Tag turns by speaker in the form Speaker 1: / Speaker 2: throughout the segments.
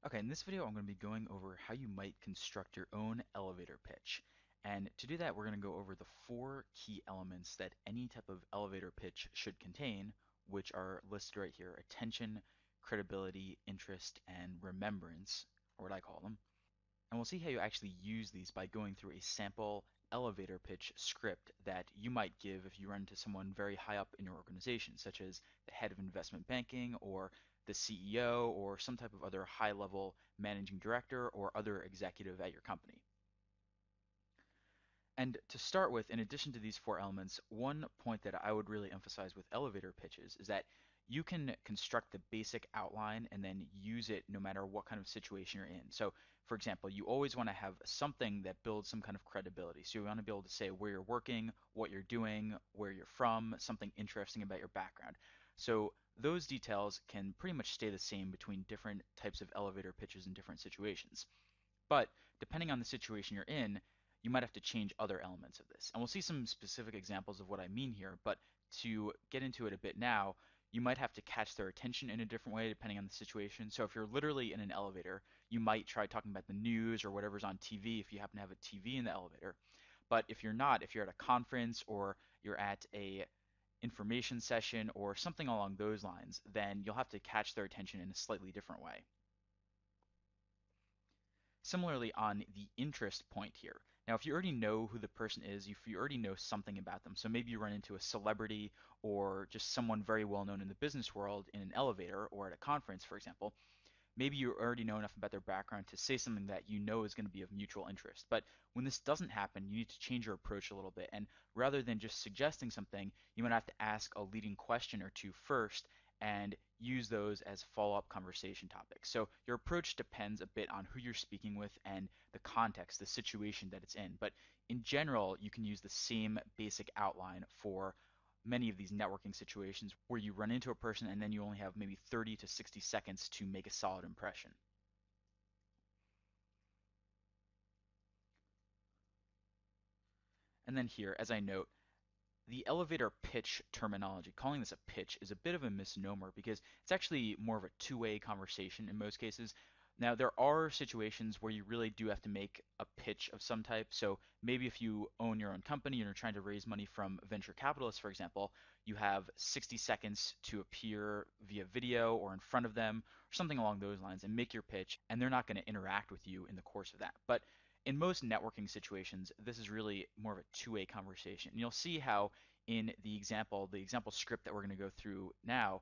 Speaker 1: Okay, in this video, I'm going to be going over how you might construct your own elevator pitch. And to do that, we're going to go over the four key elements that any type of elevator pitch should contain, which are listed right here: attention, credibility, interest, and remembrance, or what I call them. And we'll see how you actually use these by going through a sample elevator pitch script that you might give if you run into someone very high up in your organization, such as the head of investment banking or the CEO or some type of other high level managing director or other executive at your company. And to start with, in addition to these four elements, one point that I would really emphasize with elevator pitches is that you can construct the basic outline and then use it no matter what kind of situation you're in. So, for example, you always want to have something that builds some kind of credibility. So you want to be able to say where you're working, what you're doing, where you're from, something interesting about your background. So those details can pretty much stay the same between different types of elevator pitches in different situations. But depending on the situation you're in, you might have to change other elements of this. And we'll see some specific examples of what I mean here, but to get into it a bit now, you might have to catch their attention in a different way depending on the situation. So if you're literally in an elevator, you might try talking about the news or whatever's on TV if you happen to have a TV in the elevator. But if you're not, if you're at a conference or you're at a information session or something along those lines, then you'll have to catch their attention in a slightly different way. Similarly, on the interest point here. Now, if you already know who the person is, if you already know something about them, so maybe you run into a celebrity or just someone very well known in the business world in an elevator or at a conference, for example, maybe you already know enough about their background to say something that you know is going to be of mutual interest. But when this doesn't happen, you need to change your approach a little bit. And rather than just suggesting something, you might have to ask a leading question or two first and use those as follow-up conversation topics. So your approach depends a bit on who you're speaking with and the context, the situation that it's in. But in general, you can use the same basic outline for many of these networking situations where you run into a person and then you only have maybe 30 to 60 seconds to make a solid impression. And then here, as I note, the elevator pitch terminology, calling this a pitch is a bit of a misnomer because it's actually more of a two-way conversation in most cases. Now, there are situations where you really do have to make a pitch of some type. So maybe if you own your own company and you're trying to raise money from venture capitalists, for example, you have 60 seconds to appear via video or in front of them or something along those lines and make your pitch, and they're not going to interact with you in the course of that. But in most networking situations, this is really more of a two-way conversation. And you'll see how in the example script that we're going to go through now,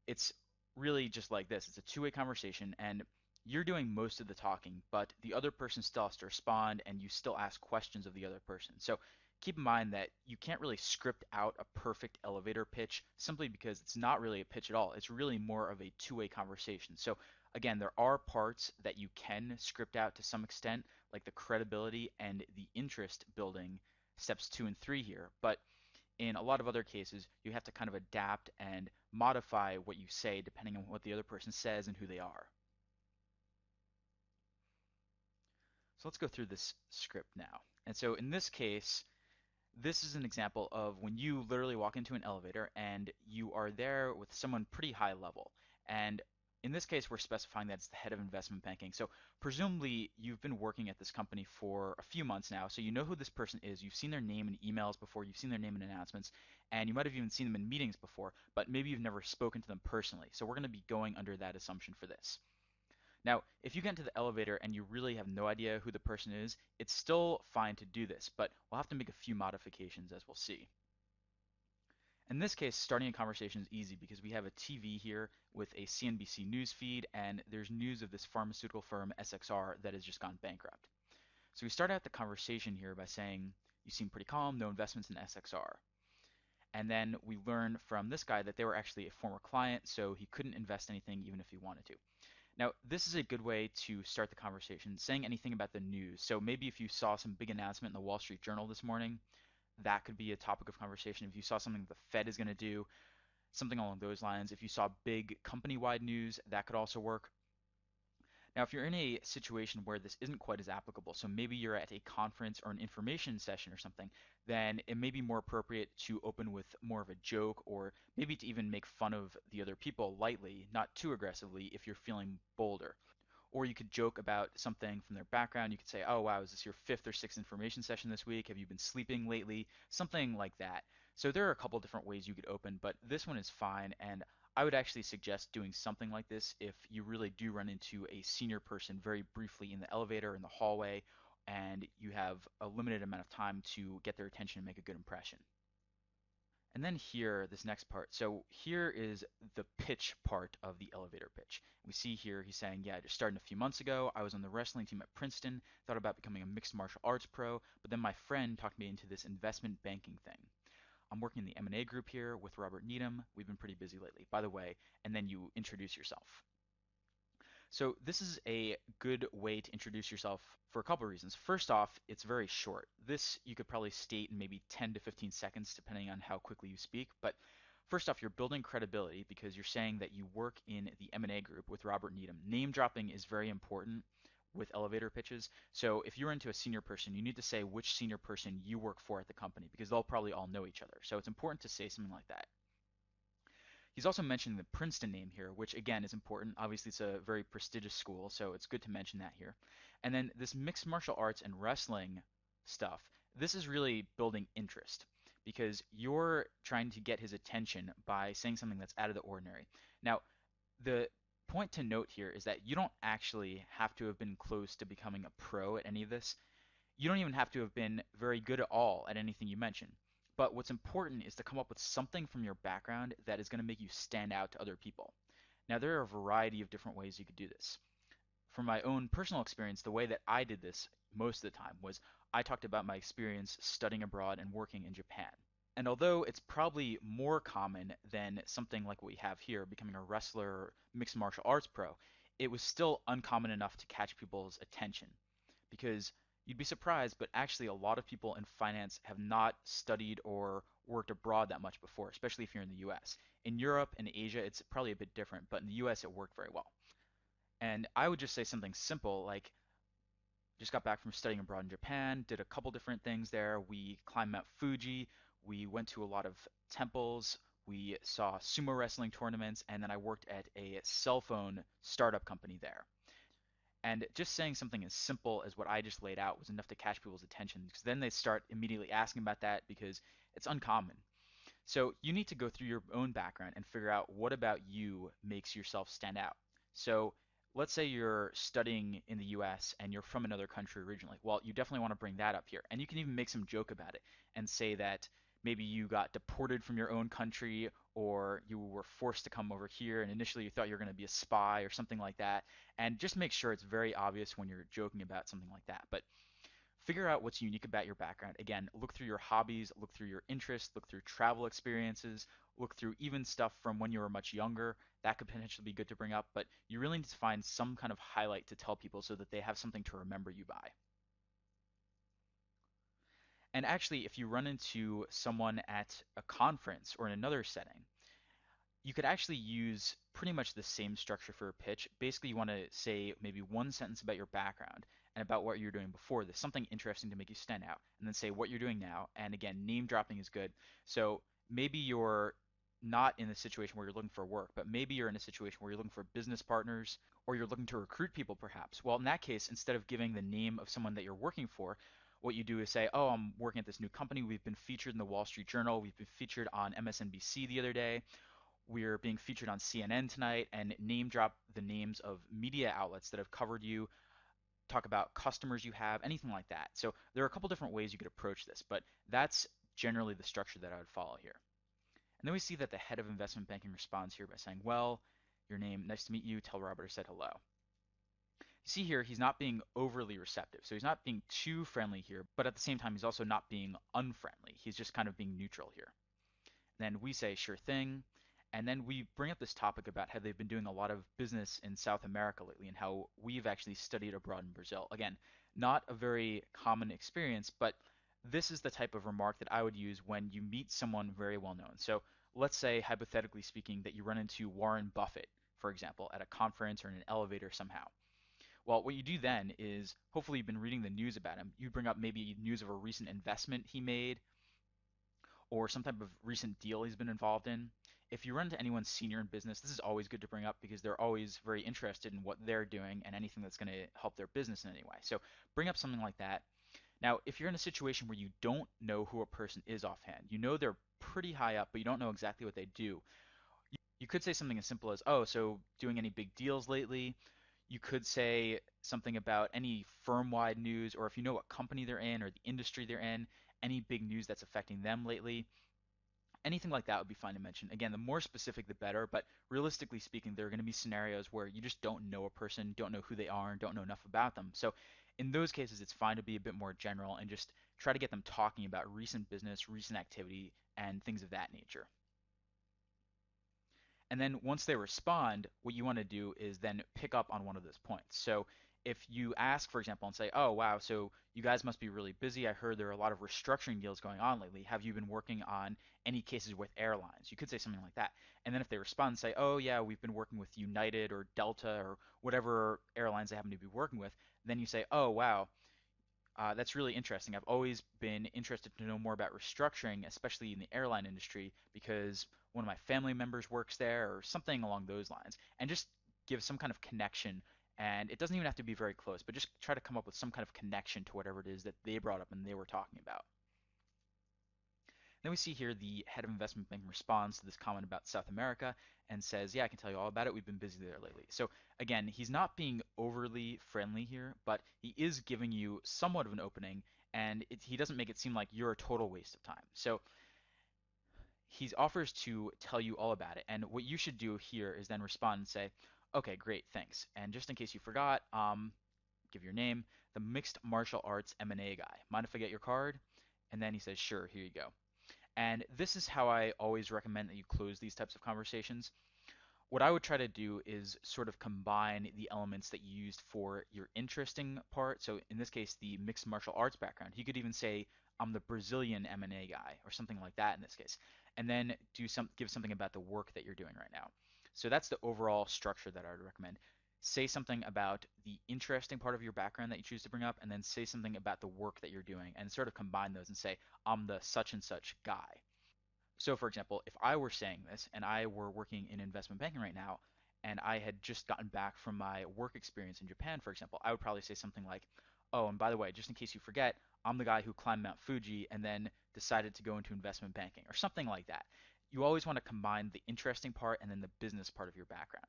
Speaker 1: it's really just like this. It's a two-way conversation, and you're doing most of the talking, but the other person still has to respond, and you still ask questions of the other person. So keep in mind that you can't really script out a perfect elevator pitch simply because it's not really a pitch at all. It's really more of a two-way conversation. So again, there are parts that you can script out to some extent, like the credibility and the interest building steps 2 and 3 here, but in a lot of other cases, you have to kind of adapt and modify what you say depending on what the other person says and who they are. So let's go through this script now. And so in this case, this is an example of when you literally walk into an elevator and you are there with someone pretty high level. And in this case, we're specifying that it's the head of investment banking. So presumably you've been working at this company for a few months now, so you know who this person is. You've seen their name in emails before, you've seen their name in announcements, and you might have even seen them in meetings before, but maybe you've never spoken to them personally. So we're going to be going under that assumption for this. Now, if you get into the elevator and you really have no idea who the person is, it's still fine to do this, but we'll have to make a few modifications as we'll see. In this case, starting a conversation is easy because we have a TV here with a CNBC news feed, and there's news of this pharmaceutical firm SXR that has just gone bankrupt. So we start out the conversation here by saying, "You seem pretty calm, no investments in SXR." And then we learn from this guy that they were actually a former client, so he couldn't invest anything even if he wanted to. Now, this is a good way to start the conversation, saying anything about the news. So maybe if you saw some big announcement in the Wall Street Journal this morning, that could be a topic of conversation. If you saw something the Fed is going to do, something along those lines. If you saw big company-wide news, that could also work. Now, if you're in a situation where this isn't quite as applicable, so maybe you're at a conference or an information session or something, then it may be more appropriate to open with more of a joke or maybe to even make fun of the other people lightly, not too aggressively if you're feeling bolder. Or you could joke about something from their background. You could say, "Oh, wow, is this your fifth or sixth information session this week? Have you been sleeping lately?" Something like that. So there are a couple different ways you could open, but this one is fine. And I would actually suggest doing something like this if you really do run into a senior person very briefly in the elevator, in the hallway, and you have a limited amount of time to get their attention and make a good impression. And then here, this next part. So here is the pitch part of the elevator pitch. We see here he's saying, yeah, I just started a few months ago. I was on the wrestling team at Princeton, thought about becoming a mixed martial arts pro, but then my friend talked me into this investment banking thing. I'm working in the M&A group here with Robert Needham. We've been pretty busy lately, by the way. And then you introduce yourself. So this is a good way to introduce yourself for a couple of reasons. First off, it's very short. This you could probably state in maybe 10 to 15 seconds, depending on how quickly you speak. But first off, you're building credibility because you're saying that you work in the M&A group with Robert Needham. Name dropping is very important with elevator pitches. So if you're into a senior person, you need to say which senior person you work for at the company because they'll probably all know each other. So it's important to say something like that. He's also mentioning the Princeton name here, which again is important. Obviously, it's a very prestigious school, so it's good to mention that here. And then this mixed martial arts and wrestling stuff, this is really building interest because you're trying to get his attention by saying something that's out of the ordinary. Now, the point to note here is that you don't actually have to have been close to becoming a pro at any of this. You don't even have to have been very good at all at anything you mention. But what's important is to come up with something from your background that is going to make you stand out to other people. Now, there are a variety of different ways you could do this. From my own personal experience, the way that I did this most of the time was I talked about my experience studying abroad and working in Japan. And although it's probably more common than something like what we have here, becoming a wrestler or mixed martial arts pro, it was still uncommon enough to catch people's attention. Because you'd be surprised, but actually a lot of people in finance have not studied or worked abroad that much before, especially if you're in the US. In Europe and Asia, it's probably a bit different, but in the US, it worked very well. And I would just say something simple like, just got back from studying abroad in Japan, did a couple different things there. We climbed Mount Fuji, we went to a lot of temples, we saw sumo wrestling tournaments, and then I worked at a cell phone startup company there. And just saying something as simple as what I just laid out was enough to catch people's attention because then they start immediately asking about that because it's uncommon. So you need to go through your own background and figure out what about you makes yourself stand out. So let's say you're studying in the US and you're from another country originally. Well, you definitely want to bring that up here. And you can even make some joke about it and say that maybe you got deported from your own country or you were forced to come over here and initially you thought you were going to be a spy or something like that. And just make sure it's very obvious when you're joking about something like that. But figure out what's unique about your background. Again, look through your hobbies, look through your interests, look through travel experiences, look through even stuff from when you were much younger. That could potentially be good to bring up, but you really need to find some kind of highlight to tell people so that they have something to remember you by. And actually, if you run into someone at a conference or in another setting, you could actually use pretty much the same structure for a pitch. Basically, you want to say maybe one sentence about your background and about what you're doing before this, something interesting to make you stand out, and then say what you're doing now. And again, name dropping is good. So maybe you're not in a situation where you're looking for work, but maybe you're in a situation where you're looking for business partners or you're looking to recruit people perhaps. Well, in that case, instead of giving the name of someone that you're working for, what you do is say, "Oh, I'm working at this new company. We've been featured in the Wall Street Journal. We've been featured on MSNBC the other day. We're being featured on CNN tonight," and name drop the names of media outlets that have covered you, talk about customers you have, anything like that. So there are a couple different ways you could approach this, but that's generally the structure that I would follow here. And then we see that the head of investment banking responds here by saying, "Well, your name, nice to meet you. Tell Robert I said hello." You see here, he's not being overly receptive. So he's not being too friendly here, but at the same time, he's also not being unfriendly. He's just kind of being neutral here. Then we say, "Sure thing." And then we bring up this topic about how they've been doing a lot of business in South America lately and how we've actually studied abroad in Brazil. Again, not a very common experience, but this is the type of remark that I would use when you meet someone very well known. So let's say, hypothetically speaking, that you run into Warren Buffett, for example, at a conference or in an elevator somehow. Well, what you do then is hopefully you've been reading the news about him. You bring up maybe news of a recent investment he made, or some type of recent deal he's been involved in. If you run into anyone senior in business, this is always good to bring up because they're always very interested in what they're doing and anything that's going to help their business in any way. So bring up something like that. Now, if you're in a situation where you don't know who a person is offhand, you know they're pretty high up, but you don't know exactly what they do, you could say something as simple as, oh, so doing any big deals lately? You could say something about any firm-wide news, or if you know what company they're in or the industry they're in, any big news that's affecting them lately. Anything like that would be fine to mention. Again, the more specific, the better, but realistically speaking, there are going to be scenarios where you just don't know a person, don't know who they are, and don't know enough about them. So in those cases, it's fine to be a bit more general and just try to get them talking about recent business, recent activity, and things of that nature. And then once they respond, what you want to do is then pick up on one of those points. So if you ask, for example, and say, oh, wow, so you guys must be really busy. I heard there are a lot of restructuring deals going on lately. Have you been working on any cases with airlines? You could say something like that. And then if they respond and say, oh, yeah, we've been working with United or Delta or whatever airlines they happen to be working with, then you say, oh, wow, that's really interesting. I've always been interested to know more about restructuring, especially in the airline industry, because one of my family members works there or something along those lines. And just give some kind of connection. And it doesn't even have to be very close, but just try to come up with some kind of connection to whatever it is that they brought up and they were talking about. Then we see here the head of investment banking responds to this comment about South America and says, yeah, I can tell you all about it. We've been busy there lately. So again, he's not being overly friendly here, but he is giving you somewhat of an opening, and he doesn't make it seem like you're a total waste of time. So he offers to tell you all about it. And what you should do here is then respond and say, okay, great, thanks. And just in case you forgot, give your name, the mixed martial arts M&A guy. Mind if I get your card? And then he says, sure, here you go. And this is how I always recommend that you close these types of conversations. What I would try to do is sort of combine the elements that you used for your interesting part. So in this case, the mixed martial arts background. You could even say, I'm the Brazilian M&A guy or something like that in this case. And then give something about the work that you're doing right now. So that's the overall structure that I would recommend. Say something about the interesting part of your background that you choose to bring up, and then say something about the work that you're doing, and sort of combine those and say, I'm the such and such guy. So, for example, if I were saying this and I were working in investment banking right now, and I had just gotten back from my work experience in Japan, for example, I would probably say something like, oh, and by the way, just in case you forget, I'm the guy who climbed Mount Fuji and then decided to go into investment banking, or something like that. You always want to combine the interesting part and then the business part of your background.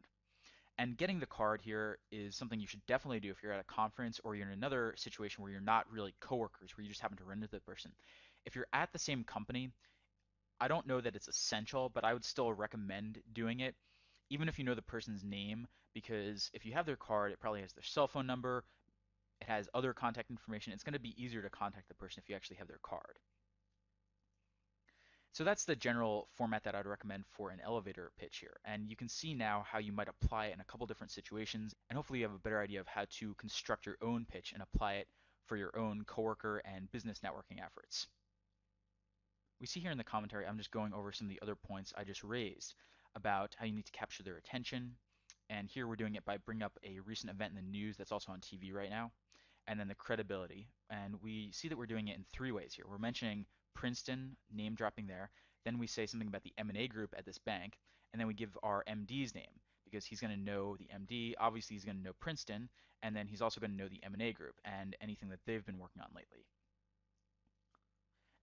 Speaker 1: And getting the card here is something you should definitely do if you're at a conference or you're in another situation where you're not really coworkers, where you just happen to run into the person. If you're at the same company, I don't know that it's essential, but I would still recommend doing it, even if you know the person's name, because if you have their card, it probably has their cell phone number, it has other contact information. It's going to be easier to contact the person if you actually have their card. So that's the general format that I'd recommend for an elevator pitch here. And you can see now how you might apply it in a couple different situations, and hopefully you have a better idea of how to construct your own pitch and apply it for your own coworker and business networking efforts. We see here in the commentary, I'm just going over some of the other points I just raised about how you need to capture their attention. And here we're doing it by bringing up a recent event in the news that's also on TV right now, and then the credibility. And we see that we're doing it in three ways here. We're mentioning Princeton, name dropping there. Then we say something about the M&A group at this bank, and then we give our MD's name because he's going to know the MD. Obviously, he's going to know Princeton, and then he's also going to know the M&A group and anything that they've been working on lately.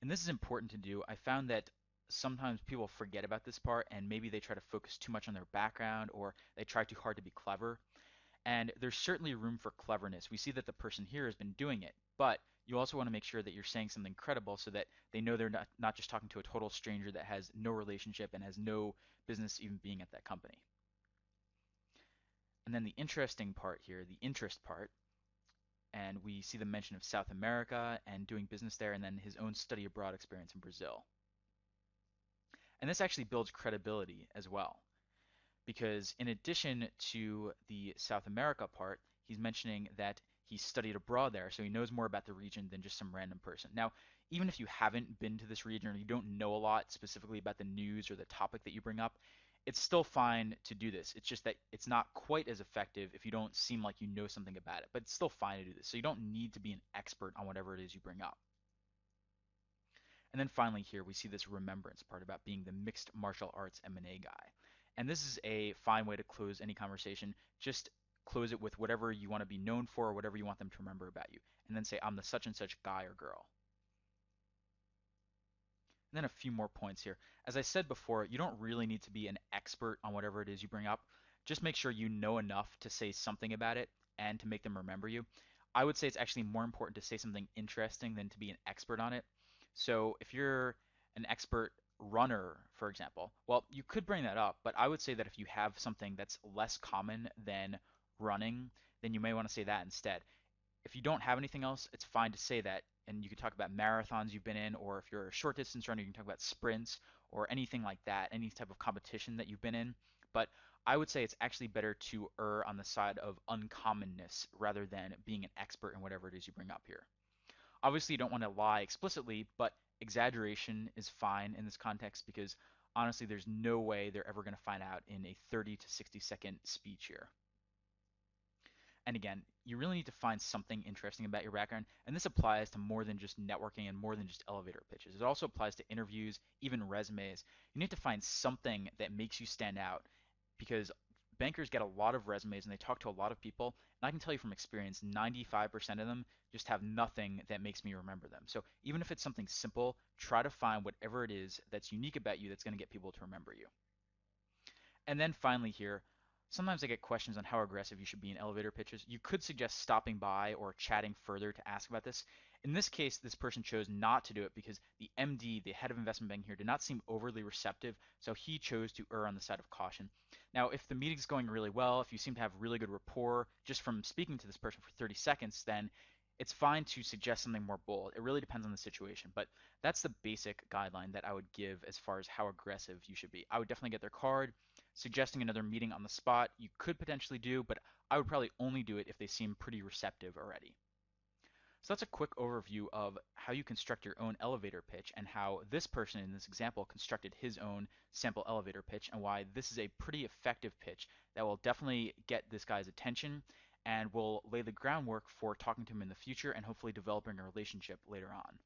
Speaker 1: And this is important to do. I found that sometimes people forget about this part and maybe they try to focus too much on their background or they try too hard to be clever. And there's certainly room for cleverness. We see that the person here has been doing it, but you also want to make sure that you're saying something credible so that they know they're not just talking to a total stranger that has no relationship and has no business even being at that company. And then the interesting part here, the interest part, and we see the mention of South America and doing business there, and then his own study abroad experience in Brazil. And this actually builds credibility as well, because in addition to the South America part, he's mentioning that he studied abroad there, so he knows more about the region than just some random person. Now, even if you haven't been to this region or you don't know a lot specifically about the news or the topic that you bring up, it's still fine to do this. It's just that it's not quite as effective if you don't seem like you know something about it, but it's still fine to do this. So you don't need to be an expert on whatever it is you bring up. And then finally here we see this remembrance part about being the mixed martial arts M&A guy. And this is a fine way to close any conversation. Just close it with whatever you want to be known for or whatever you want them to remember about you. And then say, I'm the such and such guy or girl. And then a few more points here. As I said before, you don't really need to be an expert on whatever it is you bring up. Just make sure you know enough to say something about it and to make them remember you. I would say it's actually more important to say something interesting than to be an expert on it. So if you're an expert runner, for example, well, you could bring that up, but I would say that if you have something that's less common than running, then you may want to say that instead. If you don't have anything else, it's fine to say that. And you can talk about marathons you've been in, or if you're a short distance runner, you can talk about sprints or anything like that, any type of competition that you've been in. But I would say it's actually better to err on the side of uncommonness rather than being an expert in whatever it is you bring up here. Obviously, you don't want to lie explicitly, but exaggeration is fine in this context because honestly, there's no way they're ever going to find out in a 30 to 60-second speech here. And again, you really need to find something interesting about your background. And this applies to more than just networking and more than just elevator pitches. It also applies to interviews, even resumes. You need to find something that makes you stand out because bankers get a lot of resumes and they talk to a lot of people. And I can tell you from experience, 95% of them just have nothing that makes me remember them. So even if it's something simple, try to find whatever it is that's unique about you that's going to get people to remember you. And then finally here, sometimes I get questions on how aggressive you should be in elevator pitches. You could suggest stopping by or chatting further to ask about this. In this case, this person chose not to do it because the MD, the head of investment banking here, did not seem overly receptive, so he chose to err on the side of caution. Now, if the meeting's going really well, if you seem to have really good rapport just from speaking to this person for 30 seconds, then it's fine to suggest something more bold. It really depends on the situation, but that's the basic guideline that I would give as far as how aggressive you should be. I would definitely get their card. Suggesting another meeting on the spot, you could potentially do, but I would probably only do it if they seem pretty receptive already. So that's a quick overview of how you construct your own elevator pitch and how this person in this example constructed his own sample elevator pitch and why this is a pretty effective pitch that will definitely get this guy's attention and will lay the groundwork for talking to him in the future and hopefully developing a relationship later on.